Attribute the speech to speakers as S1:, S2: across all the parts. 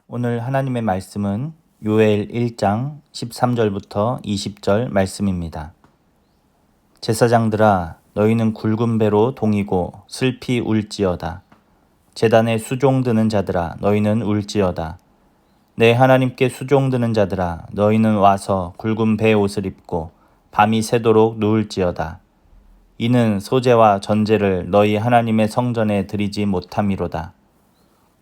S1: 오늘 하나님의 말씀은 요엘 1장 13절부터 20절 말씀입니다. 제사장들아, 너희는 굵은 배로 동이고 슬피 울지어다. 제단에 수종드는 자들아, 너희는 울지어다. 내 하나님께 수종드는 자들아, 너희는 와서 굵은 배 옷을 입고 밤이 새도록 누울지어다. 이는 소제와 전제를 너희 하나님의 성전에 드리지 못함이로다.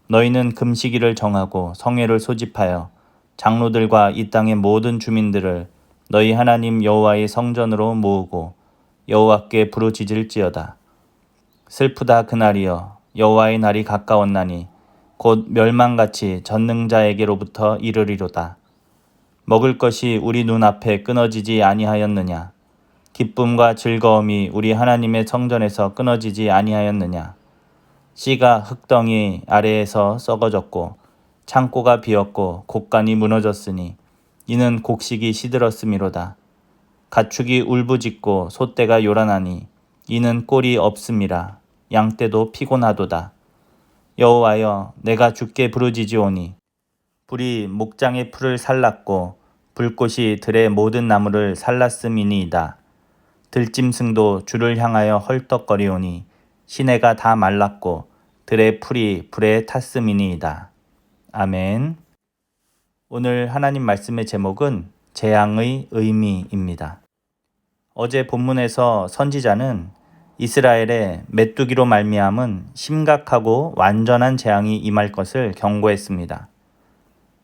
S1: 너희는 금식일을 정하고 성회를 소집하여 장로들과 이 땅의 모든 주민들을 너희 하나님 여호와의 성전으로 모으고 여호와께 부르짖을지어다. 슬프다 그날이여, 여호와의 날이 가까웠나니 곧 멸망같이 전능자에게로부터 이르리로다. 먹을 것이 우리 눈앞에 끊어지지 아니하였느냐? 기쁨과 즐거움이 우리 하나님의 성전에서 끊어지지 아니하였느냐? 씨가 흙덩이 아래에서 썩어졌고 창고가 비었고 곡간이 무너졌으니 이는 곡식이 시들었음이로다. 가축이 울부짖고 소떼가 요란하니 이는 꼴이 없음이라. 양떼도 피곤하도다. 여호와여, 내가 주께 부르짖으오니 불이 목장의 풀을 살랐고 불꽃이 들의 모든 나무를 살랐음이니이다. 들짐승도 주를 향하여 헐떡거리오니 시내가 다 말랐고 들의 풀이 불에 탔음이니이다. 아멘. 오늘 하나님 말씀의 제목은 재앙의 의미입니다. 어제 본문에서 선지자는 이스라엘의 메뚜기로 말미암은 심각하고 완전한 재앙이 임할 것을 경고했습니다.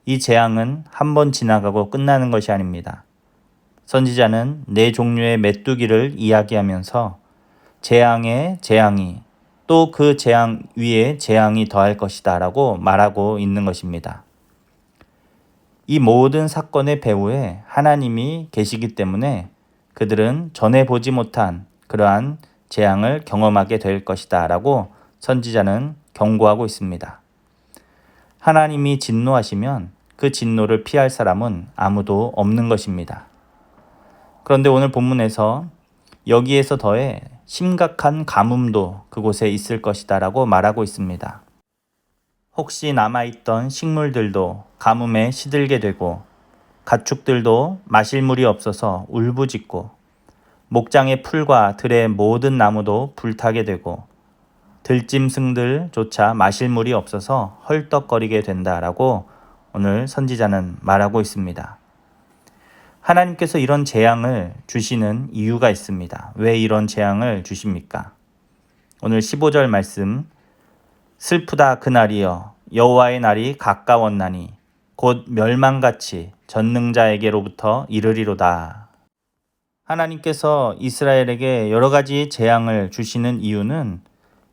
S1: 이 재앙은 한 번 지나가고 끝나는 것이 아닙니다. 선지자는 네 종류의 메뚜기를 이야기하면서 재앙에 재앙이 또 그 재앙 위에 재앙이 더할 것이다 라고 말하고 있는 것입니다. 이 모든 사건의 배후에 하나님이 계시기 때문에 그들은 전에 보지 못한 그러한 재앙을 경험하게 될 것이다 라고 선지자는 경고하고 있습니다. 하나님이 진노하시면 그 진노를 피할 사람은 아무도 없는 것입니다. 그런데 오늘 본문에서 여기에서 더해 심각한 가뭄도 그곳에 있을 것이다 라고 말하고 있습니다. 혹시 남아있던 식물들도 가뭄에 시들게 되고 가축들도 마실 물이 없어서 울부짖고 목장의 풀과 들의 모든 나무도 불타게 되고 들짐승들조차 마실 물이 없어서 헐떡거리게 된다라고 오늘 선지자는 말하고 있습니다. 하나님께서 이런 재앙을 주시는 이유가 있습니다. 왜 이런 재앙을 주십니까? 오늘 15절 말씀, 슬프다 그날이여, 여호와의 날이 가까웠나니 곧 멸망같이 전능자에게로부터 이르리로다. 하나님께서 이스라엘에게 여러 가지 재앙을 주시는 이유는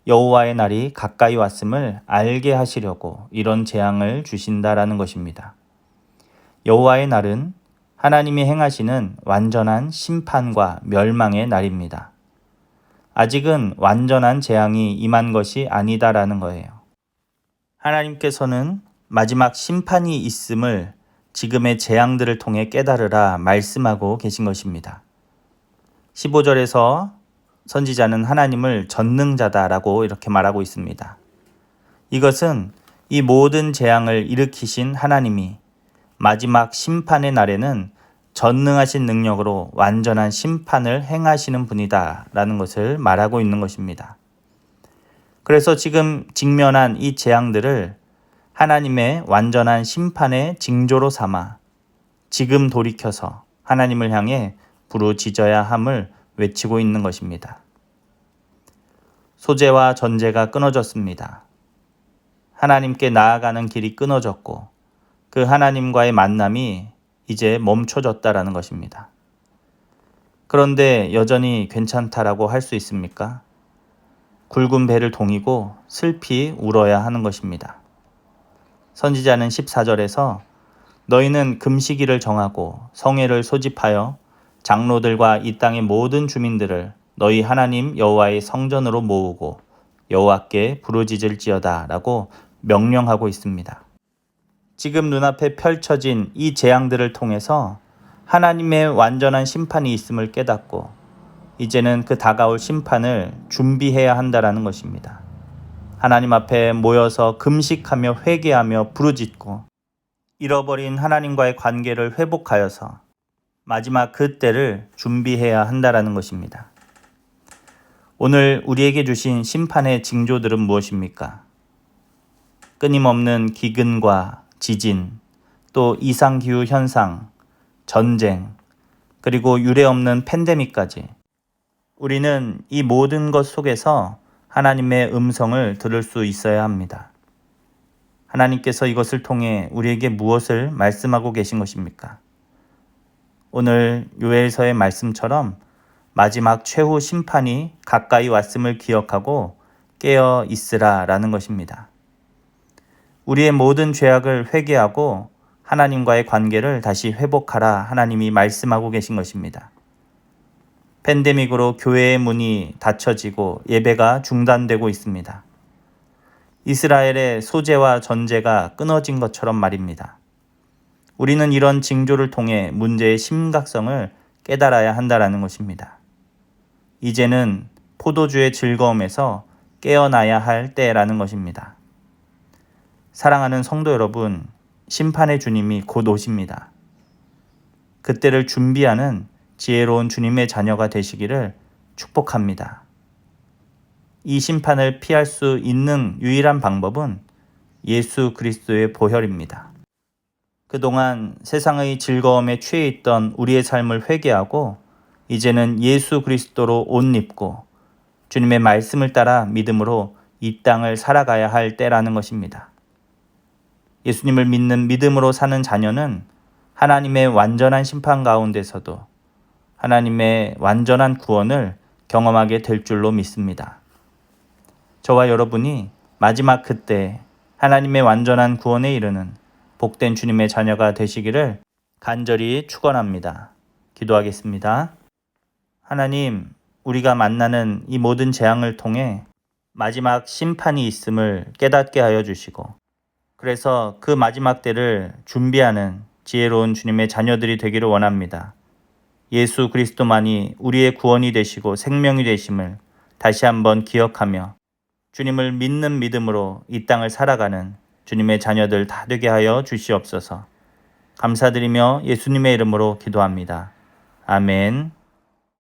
S1: 여호와의 날이 가까이 왔음을 알게 하시려고 이런 재앙을 주신다라는 것입니다. 여호와의 날은 하나님이 행하시는 완전한 심판과 멸망의 날입니다. 아직은 완전한 재앙이 임한 것이 아니다라는 거예요. 하나님께서는 마지막 심판이 있음을 지금의 재앙들을 통해 깨달으라 말씀하고 계신 것입니다. 15절에서 선지자는 하나님을 전능자다라고 이렇게 말하고 있습니다. 이것은 이 모든 재앙을 일으키신 하나님이 마지막 심판의 날에는 전능하신 능력으로 완전한 심판을 행하시는 분이다라는 것을 말하고 있는 것입니다. 그래서 지금 직면한 이 재앙들을 하나님의 완전한 심판의 징조로 삼아 지금 돌이켜서 하나님을 향해 부르짖어야 함을 외치고 있는 것입니다. 소제와 전제가 끊어졌습니다. 하나님께 나아가는 길이 끊어졌고 그 하나님과의 만남이 이제 멈춰졌다라는 것입니다. 그런데 여전히 괜찮다라고 할 수 있습니까? 굵은 배를 동이고 슬피 울어야 하는 것입니다. 선지자는 14절에서 너희는 금식일을 정하고 성회를 소집하여 장로들과 이 땅의 모든 주민들을 너희 하나님 여호와의 성전으로 모으고 여호와께 부르짖을지어다 라고 명령하고 있습니다. 지금 눈앞에 펼쳐진 이 재앙들을 통해서 하나님의 완전한 심판이 있음을 깨닫고 이제는 그 다가올 심판을 준비해야 한다라는 것입니다. 하나님 앞에 모여서 금식하며 회개하며 부르짖고 잃어버린 하나님과의 관계를 회복하여서 마지막 그 때를 준비해야 한다라는 것입니다. 오늘 우리에게 주신 심판의 징조들은 무엇입니까? 끊임없는 기근과 지진, 또 이상기후 현상, 전쟁, 그리고 유례없는 팬데믹까지 우리는 이 모든 것 속에서 하나님의 음성을 들을 수 있어야 합니다. 하나님께서 이것을 통해 우리에게 무엇을 말씀하고 계신 것입니까? 오늘 요엘서의 말씀처럼 마지막 최후 심판이 가까이 왔음을 기억하고 깨어 있으라 라는 것입니다. 우리의 모든 죄악을 회개하고 하나님과의 관계를 다시 회복하라 하나님이 말씀하고 계신 것입니다. 팬데믹으로 교회의 문이 닫혀지고 예배가 중단되고 있습니다. 이스라엘의 소재와 전제가 끊어진 것처럼 말입니다. 우리는 이런 징조를 통해 문제의 심각성을 깨달아야 한다는 것입니다. 이제는 포도주의 즐거움에서 깨어나야 할 때라는 것입니다. 사랑하는 성도 여러분, 심판의 주님이 곧 오십니다. 그때를 준비하는 지혜로운 주님의 자녀가 되시기를 축복합니다. 이 심판을 피할 수 있는 유일한 방법은 예수 그리스도의 보혈입니다. 그동안 세상의 즐거움에 취해 있던 우리의 삶을 회개하고 이제는 예수 그리스도로 옷 입고 주님의 말씀을 따라 믿음으로 이 땅을 살아가야 할 때라는 것입니다. 예수님을 믿는 믿음으로 사는 자녀는 하나님의 완전한 심판 가운데서도 하나님의 완전한 구원을 경험하게 될 줄로 믿습니다. 저와 여러분이 마지막 그때 하나님의 완전한 구원에 이르는 복된 주님의 자녀가 되시기를 간절히 축원합니다. 기도하겠습니다. 하나님, 우리가 만나는 이 모든 재앙을 통해 마지막 심판이 있음을 깨닫게 하여 주시고 그래서 그 마지막 때를 준비하는 지혜로운 주님의 자녀들이 되기를 원합니다. 예수 그리스도만이 우리의 구원이 되시고 생명이 되심을 다시 한번 기억하며 주님을 믿는 믿음으로 이 땅을 살아가는 주님의 자녀들 다 되게 하여 주시옵소서. 감사드리며 예수님의 이름으로 기도합니다. 아멘.